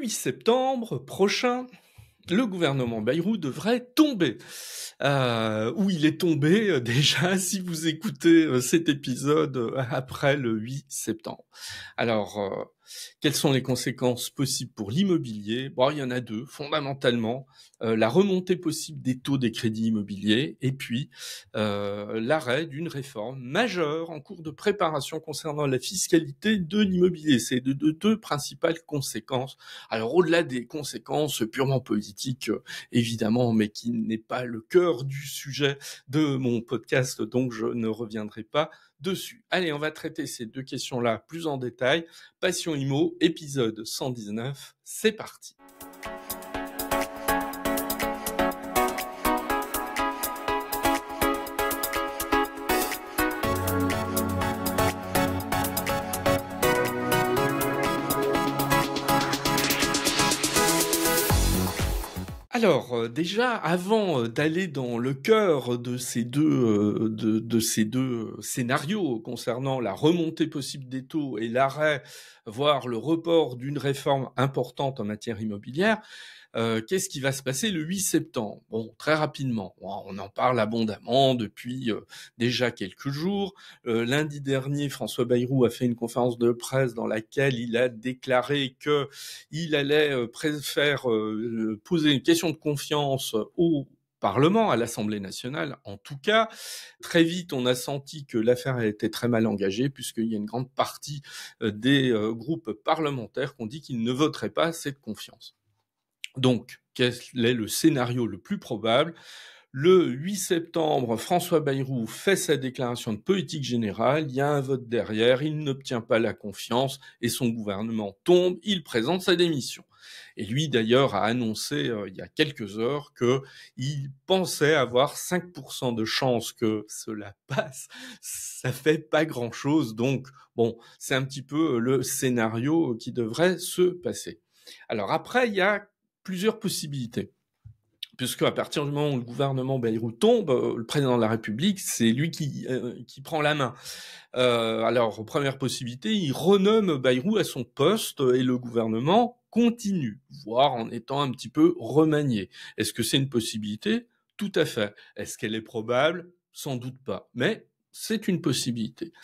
8 septembre prochain, le gouvernement Bayrou devrait tomber. Où il est tombé déjà si vous écoutez cet épisode après le 8 septembre. Alors, quelles sont les conséquences possibles pour l'immobilier? Bon, il y en a deux, fondamentalement. La remontée possible des taux des crédits immobiliers et puis l'arrêt d'une réforme majeure en cours de préparation concernant la fiscalité de l'immobilier. C'est de deux principales conséquences. Alors, au-delà des conséquences purement politiques, évidemment, mais qui n'est pas le cœur du sujet de mon podcast, donc je ne reviendrai pas dessus. Allez, on va traiter ces deux questions-là plus en détail. Passion Immo, épisode 119, c'est parti. Alors, déjà, avant d'aller dans le cœur de ces deux scénarios concernant la remontée possible des taux et l'arrêt, voire le report d'une réforme importante en matière immobilière, qu'est-ce qui va se passer le 8 septembre? Bon, très rapidement, on en parle abondamment depuis déjà quelques jours. Lundi dernier, François Bayrou a fait une conférence de presse dans laquelle il a déclaré que il allait poser une question de confiance au Parlement, à l'Assemblée nationale. En tout cas, très vite, on a senti que l'affaire a été très mal engagée, puisqu'il y a une grande partie des groupes parlementaires qui ont dit qu'ils ne voteraient pas cette confiance. Donc, quel est le scénario le plus probable? Le 8 septembre, François Bayrou fait sa déclaration de politique générale, il y a un vote derrière, il n'obtient pas la confiance et son gouvernement tombe, il présente sa démission. Et lui, d'ailleurs, a annoncé il y a quelques heures qu'il pensait avoir 5% de chance que cela passe. Ça fait pas grand-chose, donc bon, c'est un petit peu le scénario qui devrait se passer. Alors après, il y a plusieurs possibilités. Puisque à partir du moment où le gouvernement Bayrou tombe, le président de la République, c'est lui qui prend la main. Alors, première possibilité, il renomme Bayrou à son poste et le gouvernement continue, voire en étant un petit peu remanié. Est-ce que c'est une possibilité? Tout à fait. Est-ce qu'elle est probable? Sans doute pas. Mais c'est une possibilité.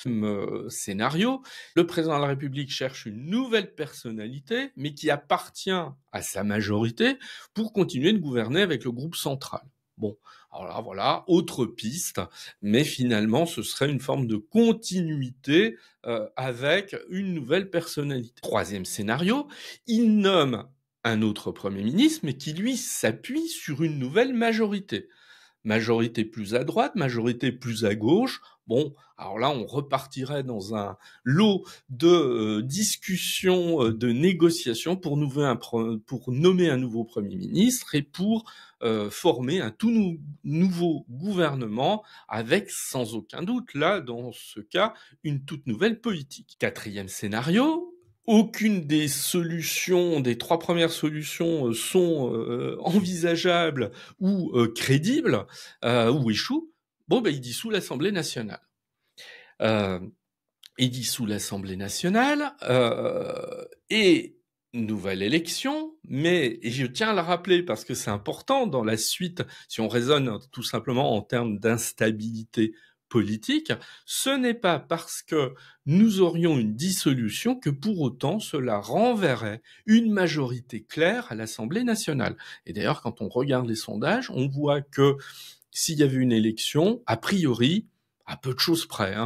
Scénario, le président de la République cherche une nouvelle personnalité, mais qui appartient à sa majorité pour continuer de gouverner avec le groupe central. Bon, alors là, voilà, autre piste, mais finalement, ce serait une forme de continuité avec une nouvelle personnalité. Troisième scénario, il nomme un autre Premier ministre, mais qui, lui, s'appuie sur une nouvelle majorité. Majorité plus à droite, majorité plus à gauche. Bon, alors là, on repartirait dans un lot de discussions, de négociations pour nommer un nouveau Premier ministre et pour former un tout nouveau gouvernement avec, sans aucun doute, là, dans ce cas, une toute nouvelle politique. Quatrième scénario, aucune des solutions, des trois premières solutions sont envisageables ou crédibles, ou échouent. Bon, ben, il dissout l'Assemblée nationale. Il dissout l'Assemblée nationale et nouvelle élection, mais, et je tiens à le rappeler parce que c'est important dans la suite, si on raisonne tout simplement en termes d'instabilité politique, ce n'est pas parce que nous aurions une dissolution que pour autant cela renverrait une majorité claire à l'Assemblée nationale. Et d'ailleurs, quand on regarde les sondages, on voit que s'il y avait une élection, a priori, à peu de choses près,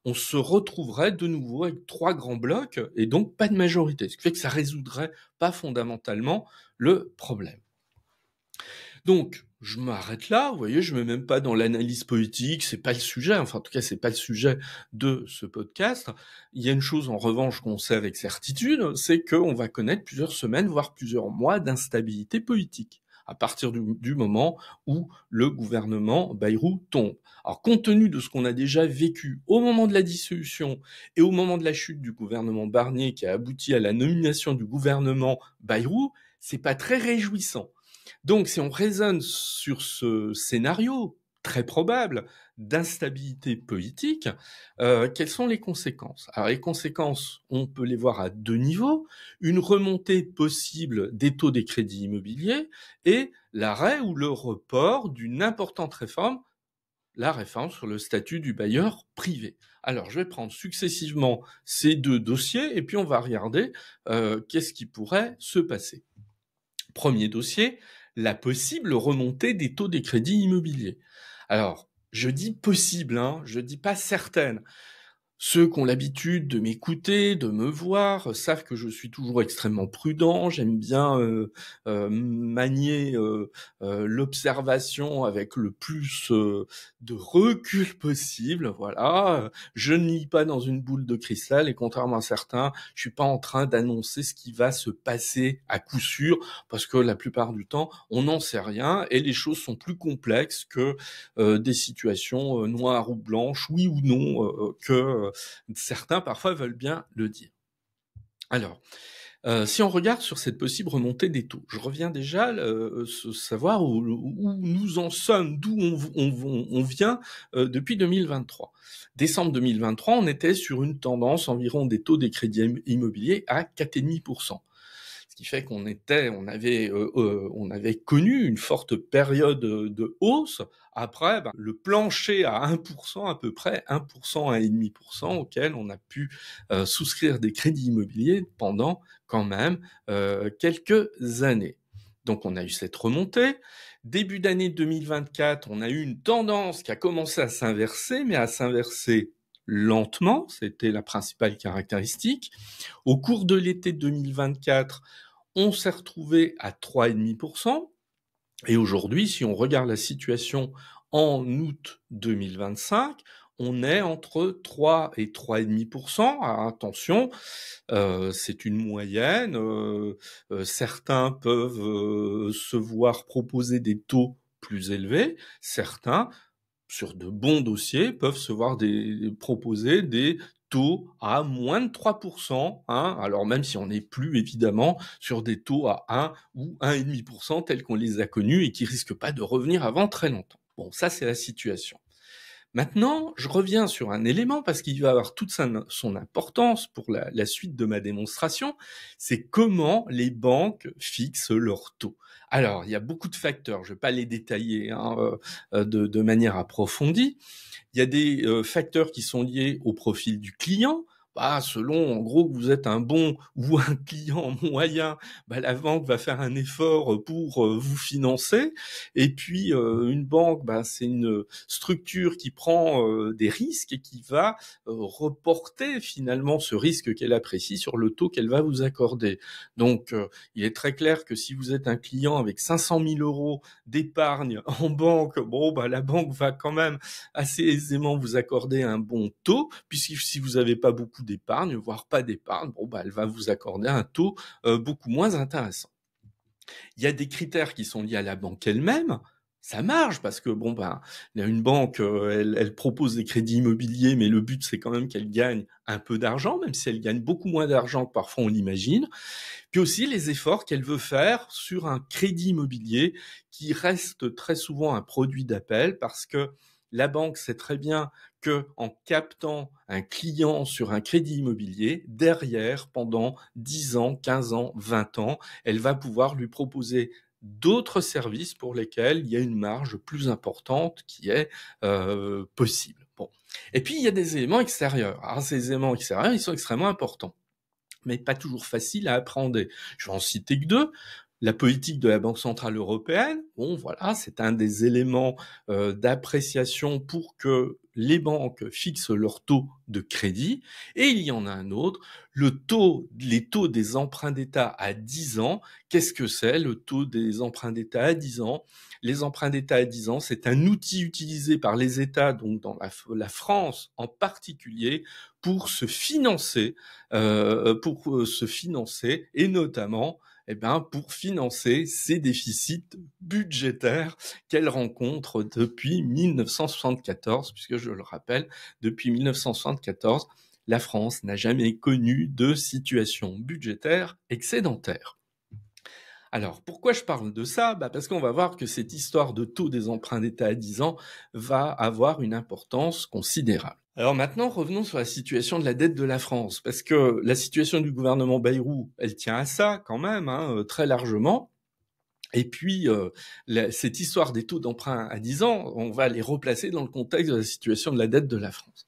on se retrouverait de nouveau avec trois grands blocs et donc pas de majorité. Ce qui fait que ça résoudrait pas fondamentalement le problème. Donc, je m'arrête là, vous voyez, je ne mets même pas dans l'analyse politique, c'est pas le sujet, enfin en tout cas c'est pas le sujet de ce podcast. Il y a une chose en revanche qu'on sait avec certitude, c'est qu'on va connaître plusieurs semaines, voire plusieurs mois d'instabilité politique, à partir du moment où le gouvernement Bayrou tombe. Alors compte tenu de ce qu'on a déjà vécu au moment de la dissolution et au moment de la chute du gouvernement Barnier qui a abouti à la nomination du gouvernement Bayrou, c'est pas très réjouissant. Donc, si on raisonne sur ce scénario très probable d'instabilité politique, quelles sont les conséquences? Alors les conséquences, on peut les voir à 2 niveaux. Une remontée possible des taux des crédits immobiliers et l'arrêt ou le report d'une importante réforme, la réforme sur le statut du bailleur privé. Alors, je vais prendre successivement ces 2 dossiers et puis on va regarder qu'est-ce qui pourrait se passer. Premier dossier, la possible remontée des taux des crédits immobiliers. Alors, je dis possible, hein, je dis pas certaine. Ceux qui ont l'habitude de m'écouter, de me voir, savent que je suis toujours extrêmement prudent. J'aime bien manier l'observation avec le plus de recul possible. Voilà, je ne lis pas dans une boule de cristal et contrairement à certains, je suis pas en train d'annoncer ce qui va se passer à coup sûr parce que la plupart du temps, on n'en sait rien et les choses sont plus complexes que des situations noires ou blanches, oui ou non, que certains parfois veulent bien le dire. Alors, si on regarde sur cette possible remontée des taux, je reviens déjà savoir où nous en sommes, d'où on vient depuis 2023. Décembre 2023, on était sur une tendance environ des taux des crédits immobiliers à 4,5%. Ce qui fait qu'on avait connu une forte période de hausse. Après, le plancher à 1%, à peu près 1%, 1,5%, auquel on a pu souscrire des crédits immobiliers pendant quand même quelques années. Donc on a eu cette remontée. Début d'année 2024, on a eu une tendance qui a commencé à s'inverser, mais à s'inverser lentement, c'était la principale caractéristique. Au cours de l'été 2024, on s'est retrouvé à 3,5%. Et aujourd'hui, si on regarde la situation en août 2025, on est entre 3 et 3,5%. Alors, attention, c'est une moyenne. Certains peuvent se voir proposer des taux plus élevés. Certains, sur de bons dossiers, peuvent se voir proposer des taux à moins de 3%, hein, alors même si on n'est plus évidemment sur des taux à 1 ou 1,5% tels qu'on les a connus et qui risquent pas de revenir avant très longtemps. Bon, ça c'est la situation. Maintenant, je reviens sur un élément parce qu'il va avoir toute son importance pour la suite de ma démonstration, c'est comment les banques fixent leurs taux. Alors, il y a beaucoup de facteurs, je ne vais pas les détailler hein, de manière approfondie. Il y a des facteurs qui sont liés au profil du client. Selon, en gros, que vous êtes un bon ou un client moyen, la banque va faire un effort pour vous financer. Et puis, une banque, c'est une structure qui prend des risques et qui va reporter finalement ce risque qu'elle apprécie sur le taux qu'elle va vous accorder. Donc, il est très clair que si vous êtes un client avec 500 000 euros d'épargne en banque, la banque va quand même assez aisément vous accorder un bon taux, puisque si vous n'avez pas beaucoup d'épargne, voire pas d'épargne, elle va vous accorder un taux beaucoup moins intéressant. Il y a des critères qui sont liés à la banque elle-même. Ça marche parce que une banque, elle propose des crédits immobiliers, mais le but c'est quand même qu'elle gagne un peu d'argent, même si elle gagne beaucoup moins d'argent que parfois on l'imagine. Puis aussi les efforts qu'elle veut faire sur un crédit immobilier qui reste très souvent un produit d'appel parce que la banque sait très bien que en captant un client sur un crédit immobilier, derrière, pendant 10 ans, 15 ans, 20 ans, elle va pouvoir lui proposer d'autres services pour lesquels il y a une marge plus importante qui est possible. Bon. Et puis, il y a des éléments extérieurs. Alors, ces éléments extérieurs, ils sont extrêmement importants, mais pas toujours faciles à appréhender. Je vais en citer que 2. La politique de la Banque centrale européenne, c'est un des éléments d'appréciation pour que les banques fixent leur taux de crédit. Et il y en a un autre, les taux des emprunts d'État à 10 ans. Qu'est-ce que c'est le taux des emprunts d'État à 10 ans? Les emprunts d'État à 10 ans, c'est un outil utilisé par les États, donc dans la France en particulier, pour se financer, et notamment pour financer ces déficits budgétaires qu'elle rencontre depuis 1974, puisque je le rappelle, depuis 1974, la France n'a jamais connu de situation budgétaire excédentaire. Alors, pourquoi je parle de ça? Parce qu'on va voir que cette histoire de taux des emprunts d'État à 10 ans va avoir une importance considérable. Alors maintenant, revenons sur la situation de la dette de la France, parce que la situation du gouvernement Bayrou, elle tient à ça quand même, très largement. Et puis, cette histoire des taux d'emprunt à 10 ans, on va les replacer dans le contexte de la situation de la dette de la France.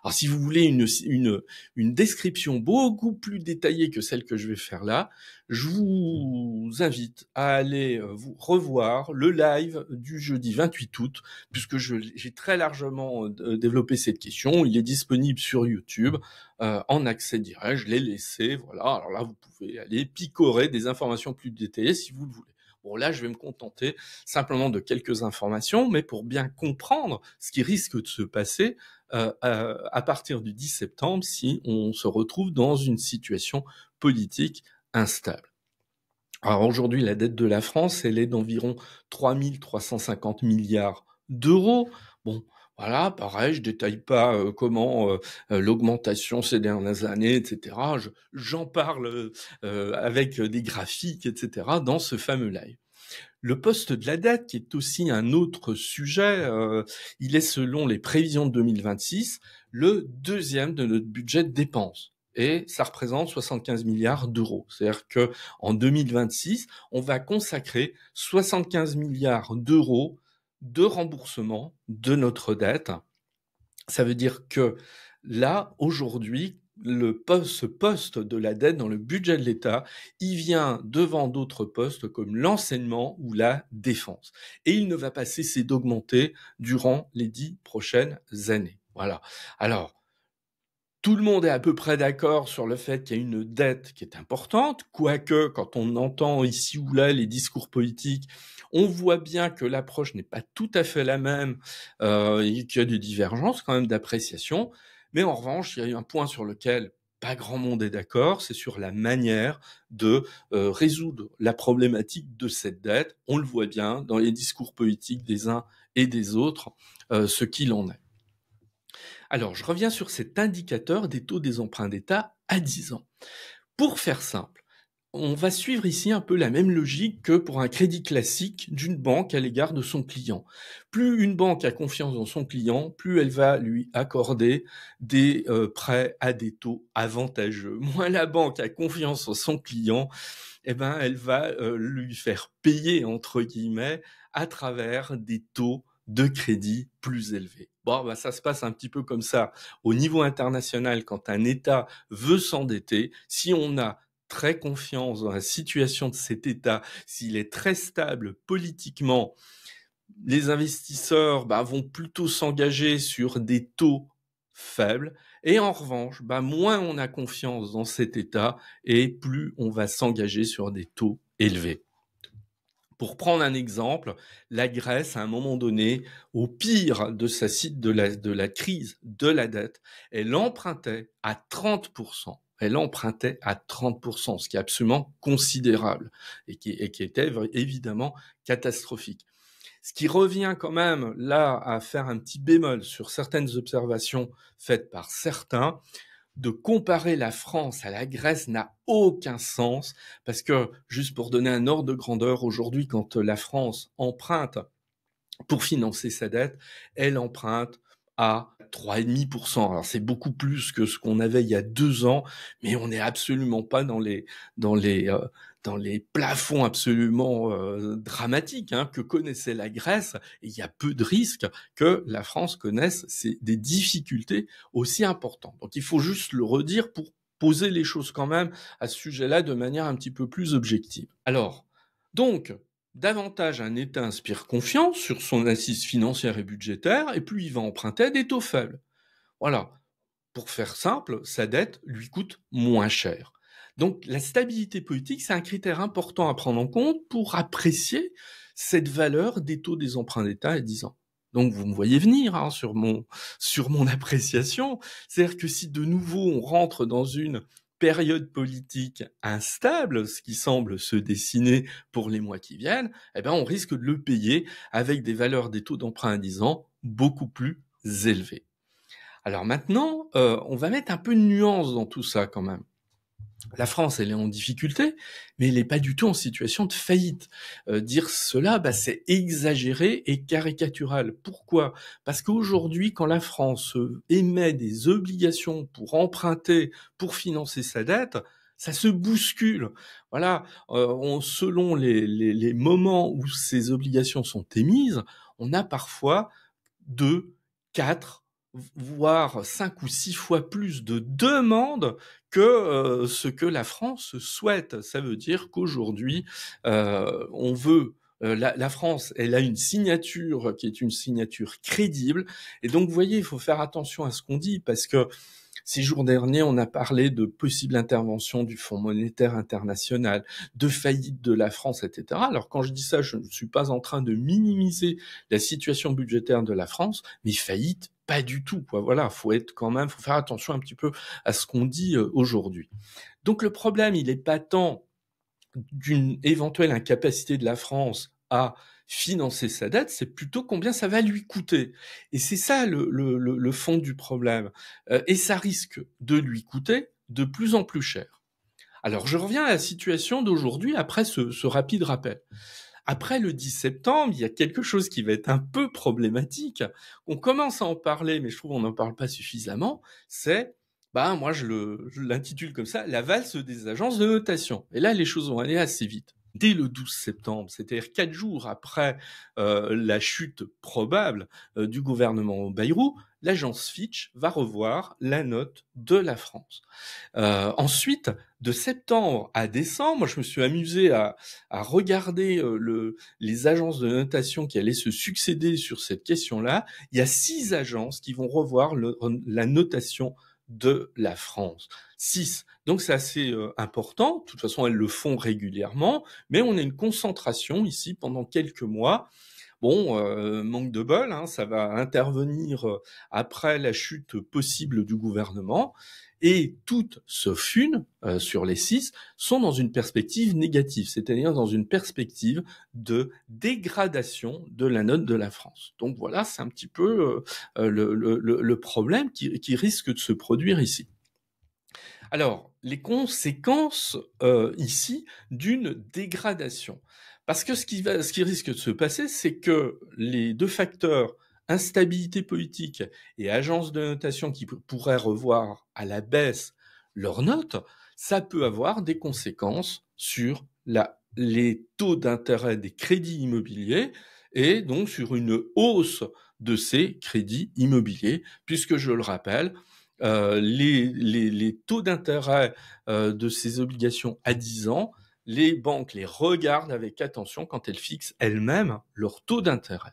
Alors, si vous voulez une description beaucoup plus détaillée que celle que je vais faire là, je vous invite à aller vous revoir le live du jeudi 28 août, puisque j'ai très largement développé cette question. Il est disponible sur YouTube en accès direct. Je l'ai laissé, voilà. Alors là, vous pouvez aller picorer des informations plus détaillées si vous le voulez. Bon, là, je vais me contenter simplement de quelques informations, mais pour bien comprendre ce qui risque de se passer à partir du 10 septembre si on se retrouve dans une situation politique instable. Alors aujourd'hui, la dette de la France, elle est d'environ 3 350 milliards d'euros. Bon, voilà, pareil, je détaille pas comment l'augmentation ces dernières années, etc. J'en parle avec des graphiques, etc. dans ce fameux live. Le poste de la dette, qui est aussi un autre sujet, il est selon les prévisions de 2026 le deuxième de notre budget de dépenses. Et ça représente 75 milliards d'euros. C'est-à-dire que en 2026, on va consacrer 75 milliards d'euros de remboursement de notre dette. Ça veut dire que là, aujourd'hui, ce poste de la dette dans le budget de l'État, il vient devant d'autres postes comme l'enseignement ou la défense. Et il ne va pas cesser d'augmenter durant les 10 prochaines années. Voilà. Alors, tout le monde est à peu près d'accord sur le fait qu'il y a une dette qui est importante, quoique quand on entend ici ou là les discours politiques, on voit bien que l'approche n'est pas tout à fait la même et qu'il y a des divergences quand même d'appréciation. Mais en revanche, il y a un point sur lequel pas grand monde est d'accord, c'est sur la manière de résoudre la problématique de cette dette. On le voit bien dans les discours politiques des uns et des autres, ce qu'il en est. Alors, je reviens sur cet indicateur des taux des emprunts d'État à 10 ans. Pour faire simple, on va suivre ici un peu la même logique que pour un crédit classique d'une banque à l'égard de son client. Plus une banque a confiance dans son client, plus elle va lui accorder des prêts à des taux avantageux. Moins la banque a confiance en son client, elle va lui faire payer, entre guillemets, à travers des taux de crédit plus élevés. Bon, ça se passe un petit peu comme ça au niveau international quand un État veut s'endetter. Si on a très confiance dans la situation de cet État, s'il est très stable politiquement, les investisseurs vont plutôt s'engager sur des taux faibles. Et en revanche, moins on a confiance dans cet État et plus on va s'engager sur des taux élevés. Pour prendre un exemple, la Grèce, à un moment donné, au pire de la crise de la dette, elle empruntait à 30%. Elle empruntait à 30%, ce qui est absolument considérable et qui était évidemment catastrophique. Ce qui revient quand même là à faire un petit bémol sur certaines observations faites par certains, de comparer la France à la Grèce n'a aucun sens, parce que, juste pour donner un ordre de grandeur, aujourd'hui, quand la France emprunte pour financer sa dette, elle emprunte à 3,5%. Alors c'est beaucoup plus que ce qu'on avait il y a 2 ans, mais on n'est absolument pas dans les plafonds absolument dramatiques que connaissait la Grèce. Et il y a peu de risques que la France connaisse des difficultés aussi importantes. Donc il faut juste le redire pour poser les choses quand même à ce sujet-là de manière un petit peu plus objective. Alors, donc, davantage un État inspire confiance sur son assise financière et budgétaire, et plus il va emprunter à des taux faibles. Voilà. Pour faire simple, sa dette lui coûte moins cher. Donc la stabilité politique, c'est un critère important à prendre en compte pour apprécier cette valeur des taux des emprunts d'État à 10 ans. Donc vous me voyez venir sur mon appréciation. C'est-à-dire que si de nouveau on rentre dans une période politique instable, ce qui semble se dessiner pour les mois qui viennent, on risque de le payer avec des valeurs des taux d'emprunt à 10 ans beaucoup plus élevées. Alors maintenant, on va mettre un peu de nuance dans tout ça quand même. La France, elle est en difficulté, mais elle n'est pas du tout en situation de faillite. Dire cela, c'est exagéré et caricatural. Pourquoi? Parce qu'aujourd'hui, quand la France émet des obligations pour emprunter, pour financer sa dette, ça se bouscule. Voilà, selon les moments où ces obligations sont émises, on a parfois 2, 4, voire 5 ou 6 fois plus de demandes que ce que la France souhaite. Ça veut dire qu'aujourd'hui, on veut la France, elle a une signature qui est une signature crédible. Et donc, vous voyez, il faut faire attention à ce qu'on dit, parce que ces jours derniers, on a parlé de possible intervention du Fonds monétaire international, de faillite de la France, etc. Alors quand je dis ça, je ne suis pas en train de minimiser la situation budgétaire de la France, mais faillite, pas du tout, quoi. Voilà, faut faire attention un petit peu à ce qu'on dit aujourd'hui. Donc le problème, il n'est pas tant d'une éventuelle incapacité de la France à financer sa dette, c'est plutôt combien ça va lui coûter. Et c'est ça le fond du problème. Et ça risque de lui coûter de plus en plus cher. Alors je reviens à la situation d'aujourd'hui après ce rapide rappel. Après le 10 septembre, il y a quelque chose qui va être un peu problématique. On commence à en parler, mais je trouve qu'on n'en parle pas suffisamment. C'est, moi je l'intitule comme ça, la valse des agences de notation. Et là, les choses vont aller assez vite. Dès le 12 septembre, c'est-à-dire 4 jours après la chute probable du gouvernement Bayrou, l'agence Fitch va revoir la note de la France. Ensuite, de septembre à décembre, moi je me suis amusé à regarder les agences de notation qui allaient se succéder sur cette question-là. Il y a 6 agences qui vont revoir la notation de la France. 6. Donc c'est assez important. De toute façon, elles le font régulièrement, mais on a une concentration ici pendant quelques mois. Bon, manque de bol, hein, ça va intervenir après la chute possible du gouvernement. Et toutes, sauf une, sur les 6, sont dans une perspective négative, c'est-à-dire dans une perspective de dégradation de la note de la France. Donc voilà, c'est un petit peu le problème qui risque de se produire ici. Alors, les conséquences ici d'une dégradation. Parce que ce qui risque de se passer, c'est que les deux facteurs, instabilité politique et agence de notation qui pourraient revoir à la baisse leurs notes, ça peut avoir des conséquences sur les taux d'intérêt des crédits immobiliers et donc sur une hausse de ces crédits immobiliers, puisque je le rappelle, les taux d'intérêt de ces obligations à 10 ans, les banques les regardent avec attention quand elles fixent elles-mêmes leur taux d'intérêt.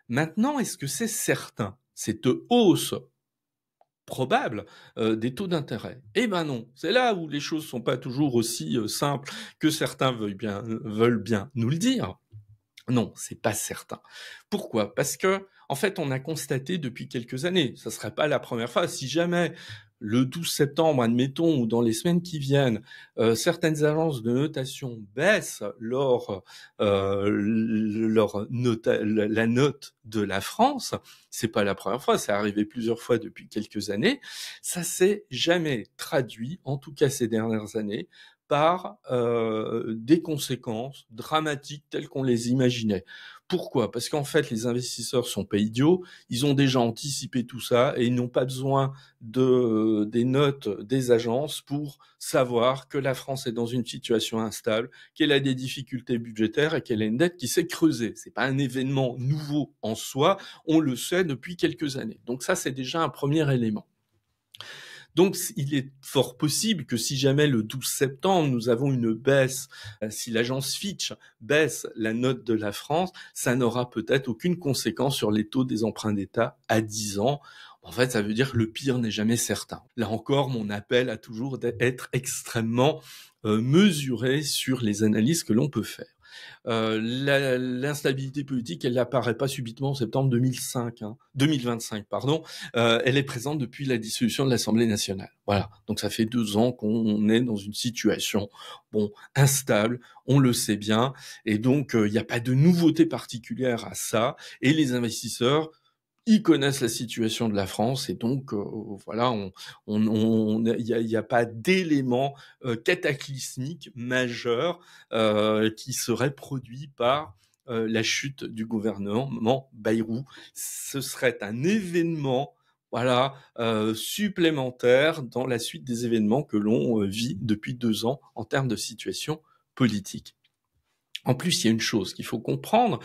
Maintenant, est-ce que c'est certain, cette hausse probable des taux d'intérêt? Eh ben non, c'est là où les choses sont pas toujours aussi simples que certains veulent bien nous le dire. Non, c'est pas certain. Pourquoi? Parce que, en fait, on a constaté depuis quelques années, ça serait pas la première fois, si jamais le 12 septembre, admettons, ou dans les semaines qui viennent, certaines agences de notation baissent la note de la France, c'est pas la première fois, c'est arrivé plusieurs fois depuis quelques années, ça s'est jamais traduit, en tout cas ces dernières années, par des conséquences dramatiques telles qu'on les imaginait. Pourquoi? Parce qu'en fait, les investisseurs sont pas idiots, ils ont déjà anticipé tout ça et ils n'ont pas besoin des notes des agences pour savoir que la France est dans une situation instable, qu'elle a des difficultés budgétaires et qu'elle a une dette qui s'est creusée. C'est pas un événement nouveau en soi, on le sait depuis quelques années. Donc ça, c'est déjà un premier élément. Donc, il est fort possible que si jamais le 12 septembre, nous avons une baisse, si l'agence Fitch baisse la note de la France, ça n'aura peut-être aucune conséquence sur les taux des emprunts d'État à 10 ans. En fait, ça veut dire que le pire n'est jamais certain. Là encore, mon appel a toujours d'être extrêmement mesuré sur les analyses que l'on peut faire. L'instabilité politique, elle n'apparaît pas subitement en septembre 2025, pardon. Elle est présente depuis la dissolution de l'Assemblée nationale. Voilà. Donc ça fait 2 ans qu'on est dans une situation, instable, on le sait bien, et donc il n'y a pas de nouveauté particulière à ça. Et les investisseurs, ils connaissent la situation de la France et donc voilà, il y a pas d'élément cataclysmique majeur qui serait produit par la chute du gouvernement Bayrou. Ce serait un événement voilà, supplémentaire dans la suite des événements que l'on vit depuis 2 ans en termes de situation politique. En plus, il y a une chose qu'il faut comprendre,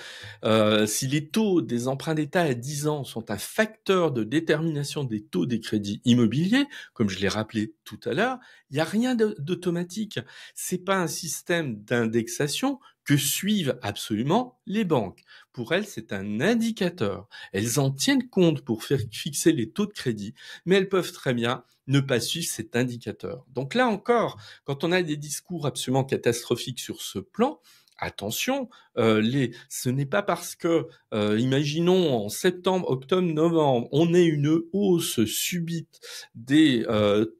si les taux des emprunts d'État à 10 ans sont un facteur de détermination des taux des crédits immobiliers, comme je l'ai rappelé tout à l'heure, il n'y a rien d'automatique. C'est pas un système d'indexation que suivent absolument les banques. Pour elles, c'est un indicateur. Elles en tiennent compte pour faire fixer les taux de crédit, mais elles peuvent très bien ne pas suivre cet indicateur. Donc là encore, quand on a des discours absolument catastrophiques sur ce plan, attention, ce n'est pas parce que, imaginons en septembre, octobre, novembre, on ait une hausse subite des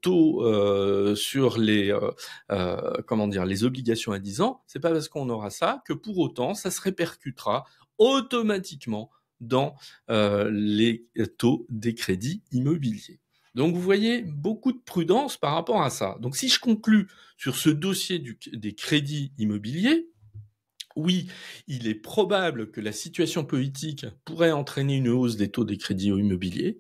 taux sur les les obligations à 10 ans, c'est pas parce qu'on aura ça que pour autant ça se répercutera automatiquement dans les taux des crédits immobiliers. Donc vous voyez, beaucoup de prudence par rapport à ça. Donc si je conclus sur ce dossier des crédits immobiliers, oui, il est probable que la situation politique pourrait entraîner une hausse des taux des crédits immobiliers,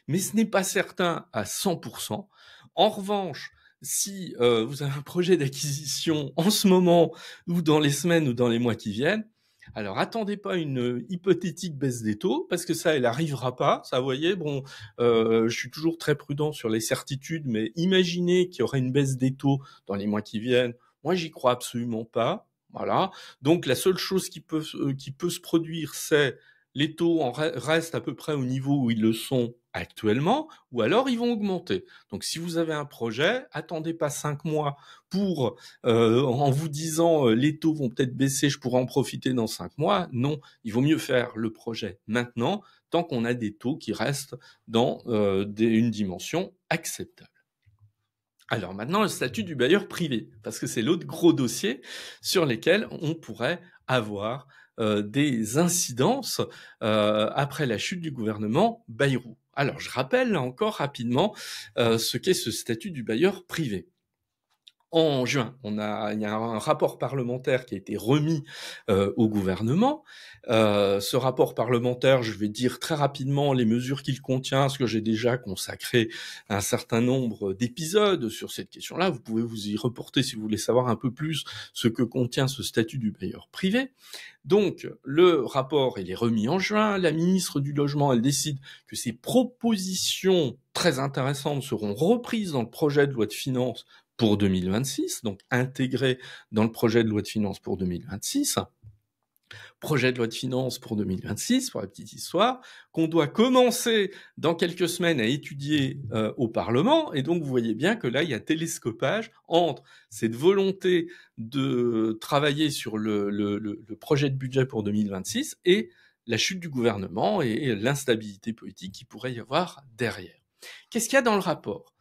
mais ce n'est pas certain à 100%. En revanche, si vous avez un projet d'acquisition en ce moment, ou dans les semaines ou dans les mois qui viennent, alors attendez pas une hypothétique baisse des taux, parce que ça, elle arrivera pas. Ça, vous voyez, bon, je suis toujours très prudent sur les certitudes, mais imaginez qu'il y aurait une baisse des taux dans les mois qui viennent. Moi, j'y crois absolument pas. Voilà. Donc la seule chose qui peut se produire, c'est les taux restent à peu près au niveau où ils le sont actuellement, ou alors ils vont augmenter. Donc si vous avez un projet, attendez pas 5 mois pour en vous disant les taux vont peut-être baisser, je pourrais en profiter dans 5 mois. Non, il vaut mieux faire le projet maintenant, tant qu'on a des taux qui restent dans une dimension acceptable. Alors maintenant, le statut du bailleur privé, parce que c'est l'autre gros dossier sur lesquels on pourrait avoir des incidences après la chute du gouvernement Bayrou. Alors je rappelle là encore rapidement ce qu'est ce statut du bailleur privé. En juin, il y a un rapport parlementaire qui a été remis au gouvernement. Ce rapport parlementaire, je vais dire très rapidement les mesures qu'il contient, parce que j'ai déjà consacré un certain nombre d'épisodes sur cette question-là. Vous pouvez vous y reporter si vous voulez savoir un peu plus ce que contient ce statut du bailleur privé. Donc, le rapport, il est remis en juin. La ministre du Logement, elle décide que ces propositions très intéressantes seront reprises dans le projet de loi de finances pour 2026, donc intégré dans le projet de loi de finances pour 2026. Projet de loi de finances pour 2026, pour la petite histoire, qu'on doit commencer dans quelques semaines à étudier au Parlement. Et donc, vous voyez bien que là, il y a télescopage entre cette volonté de travailler sur le projet de budget pour 2026 et la chute du gouvernement et l'instabilité politique qui pourrait y avoir derrière. Qu'est-ce qu'il y a dans le rapport ?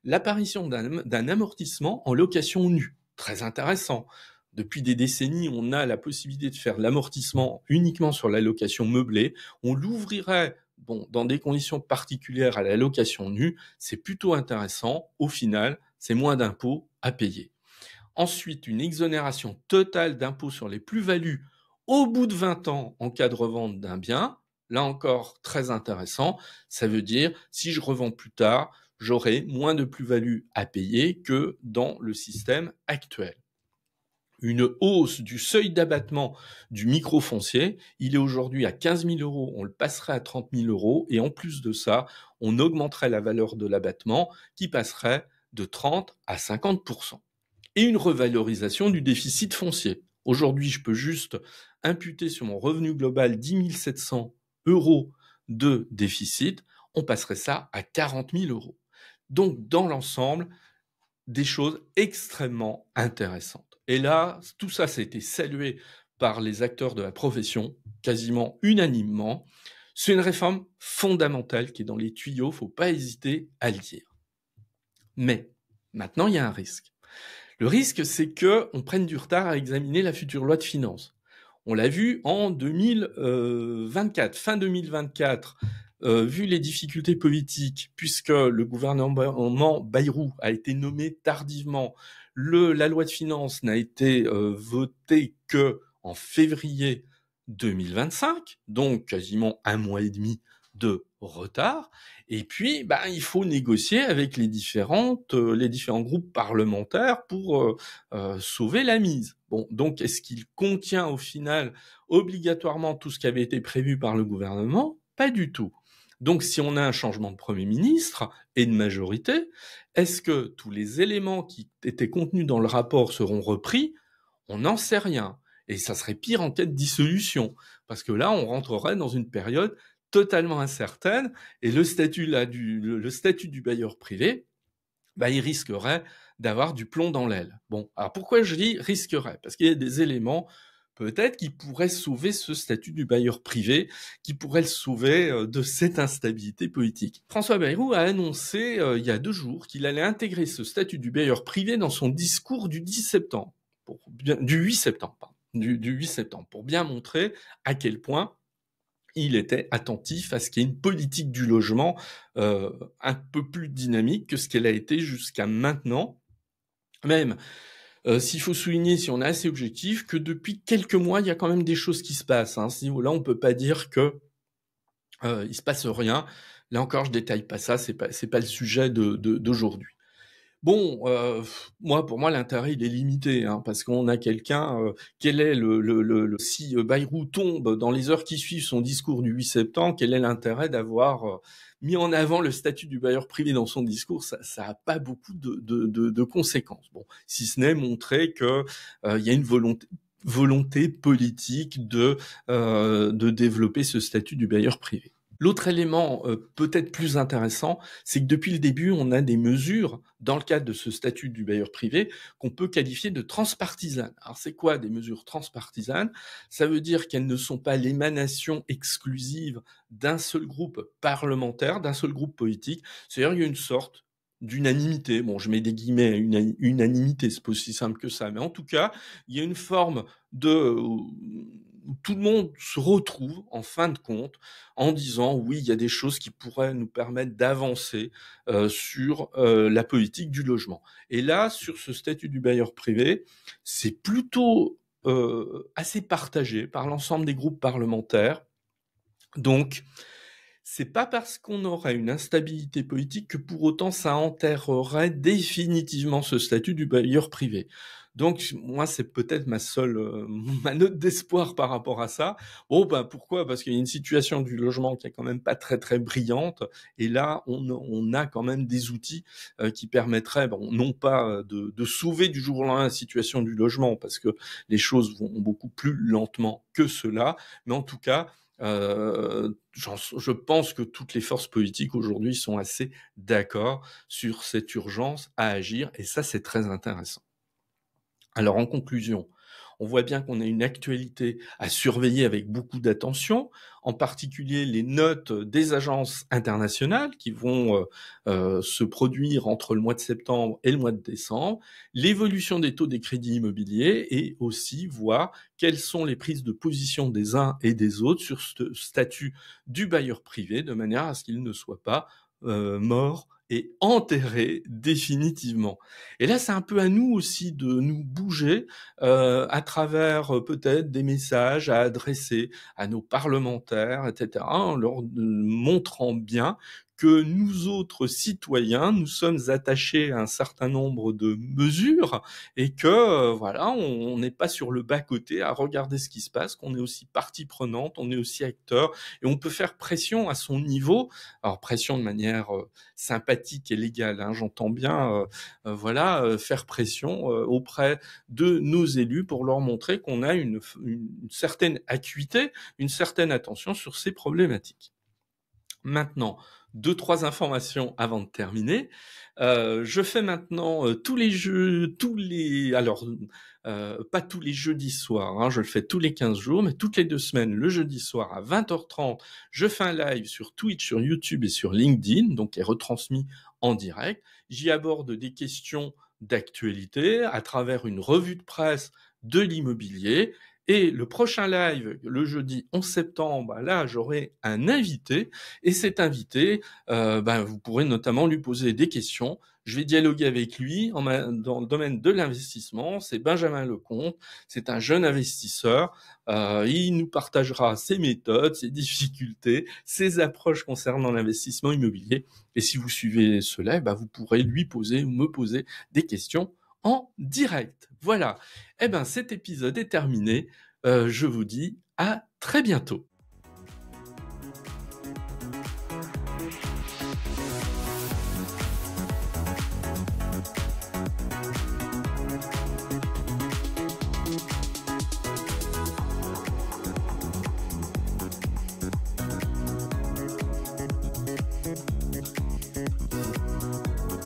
L'apparition d'un amortissement en location nue. Très intéressant. Depuis des décennies, on a la possibilité de faire l'amortissement uniquement sur la location meublée. On l'ouvrirait dans des conditions particulières à la location nue. C'est plutôt intéressant. Au final, c'est moins d'impôts à payer. Ensuite, une exonération totale d'impôts sur les plus-values au bout de 20 ans en cas de revente d'un bien. Là encore, très intéressant. Ça veut dire, si je revends plus tard, j'aurai moins de plus-value à payer que dans le système actuel. Une hausse du seuil d'abattement du microfoncier, il est aujourd'hui à 15 000 €, on le passerait à 30 000 €, et en plus de ça, on augmenterait la valeur de l'abattement qui passerait de 30 à 50%. Et une revalorisation du déficit foncier. Aujourd'hui, je peux juste imputer sur mon revenu global 10 700 € de déficit, on passerait ça à 40 000 €. Donc, dans l'ensemble, des choses extrêmement intéressantes. Et là, tout ça, ça a été salué par les acteurs de la profession, quasiment unanimement. C'est une réforme fondamentale qui est dans les tuyaux, faut pas hésiter à le dire. Mais, maintenant, il y a un risque. Le risque, c'est qu'on prenne du retard à examiner la future loi de finances. On l'a vu en 2024. Fin 2024, vu les difficultés politiques, puisque le gouvernement Bayrou a été nommé tardivement, la loi de finances n'a été votée que en février 2025, donc quasiment un mois et demi de retard. Et puis, il faut négocier avec les différents groupes parlementaires pour sauver la mise. Bon, donc est-ce qu'il contient au final obligatoirement tout ce qui avait été prévu par le gouvernement? Pas du tout. Donc si on a un changement de Premier ministre et de majorité, est-ce que tous les éléments qui étaient contenus dans le rapport seront repris? On n'en sait rien. Et ça serait pire en cas de dissolution, parce que là, on rentrerait dans une période totalement incertaine, et le statut du bailleur privé, il risquerait d'avoir du plomb dans l'aile. Bon, alors pourquoi je dis risquerait? Parce qu'il y a des éléments peut-être qui pourraient sauver ce statut du bailleur privé, qui pourraient le sauver de cette instabilité politique. François Bayrou a annoncé il y a 2 jours qu'il allait intégrer ce statut du bailleur privé dans son discours du 8 septembre, du 8 septembre, pour bien montrer à quel point il était attentif à ce qu'il y ait une politique du logement un peu plus dynamique que ce qu'elle a été jusqu'à maintenant. Même s'il faut souligner, si on est assez objectif, que depuis quelques mois, il y a quand même des choses qui se passent. À ce niveau-là, on peut pas dire que il se passe rien. Là encore, je détaille pas ça, c'est pas le sujet d'aujourd'hui. Bon, pour moi, l'intérêt, il est limité, parce qu'on a quelqu'un, si Bayrou tombe dans les heures qui suivent son discours du 8 septembre, quel est l'intérêt d'avoir mis en avant le statut du bailleur privé dans son discours? Ça a pas beaucoup de conséquences. Bon, si ce n'est montrer que il y a une volonté politique de développer ce statut du bailleur privé. L'autre élément peut-être plus intéressant, c'est que depuis le début, on a des mesures dans le cadre de ce statut du bailleur privé qu'on peut qualifier de transpartisanes. Alors c'est quoi des mesures transpartisanes? Ça veut dire qu'elles ne sont pas l'émanation exclusive d'un seul groupe parlementaire, d'un seul groupe politique. C'est-à-dire qu'il y a une sorte d'unanimité. Bon, je mets des guillemets à unanimité, c'est pas aussi simple que ça, mais en tout cas, il y a une forme où tout le monde se retrouve en fin de compte en disant oui, il y a des choses qui pourraient nous permettre d'avancer sur la politique du logement. Et là, sur ce statut du bailleur privé, c'est plutôt assez partagé par l'ensemble des groupes parlementaires. Donc, c'est pas parce qu'on aurait une instabilité politique que pour autant ça enterrerait définitivement ce statut du bailleur privé. Donc moi c'est peut-être ma note d'espoir par rapport à ça. Bon pourquoi? Parce qu'il y a une situation du logement qui est quand même pas très très brillante, et là on a quand même des outils qui permettraient, non pas de sauver du jour au lendemain la situation du logement, parce que les choses vont beaucoup plus lentement que cela, mais en tout cas je pense que toutes les forces politiques aujourd'hui sont assez d'accord sur cette urgence à agir, et ça c'est très intéressant. Alors en conclusion, on voit bien qu'on a une actualité à surveiller avec beaucoup d'attention, en particulier les notes des agences internationales qui vont se produire entre le mois de septembre et le mois de décembre, l'évolution des taux des crédits immobiliers, et aussi voir quelles sont les prises de position des uns et des autres sur ce statut du bailleur privé, de manière à ce qu'il ne soit pas mort et enterré définitivement. Et là, c'est un peu à nous aussi de nous bouger à travers peut-être des messages à adresser à nos parlementaires, etc., en leur montrant bien que nous autres citoyens, nous sommes attachés à un certain nombre de mesures, et que on n'est pas sur le bas-côté à regarder ce qui se passe, qu'on est aussi partie prenante, on est aussi acteur, et on peut faire pression à son niveau. Alors pression de manière sympathique et légale, j'entends bien, faire pression auprès de nos élus pour leur montrer qu'on a une certaine acuité, une certaine attention sur ces problématiques. Maintenant, 2-3 informations avant de terminer. Je fais maintenant pas tous les jeudis soirs, je le fais tous les 15 jours, mais toutes les 2 semaines, le jeudi soir à 20h30, je fais un live sur Twitch, sur YouTube et sur LinkedIn, donc qui est retransmis en direct. J'y aborde des questions d'actualité à travers une revue de presse de l'immobilier, Et le prochain live, le jeudi 11 septembre, là, j'aurai un invité. Et cet invité, vous pourrez notamment lui poser des questions. Je vais dialoguer avec lui dans le domaine de l'investissement. C'est Benjamin Lecomte. C'est un jeune investisseur. Il nous partagera ses méthodes, ses difficultés, ses approches concernant l'investissement immobilier. Et si vous suivez ce live, vous pourrez lui poser ou me poser des questions en direct. Voilà. Cet épisode est terminé. Je vous dis à très bientôt.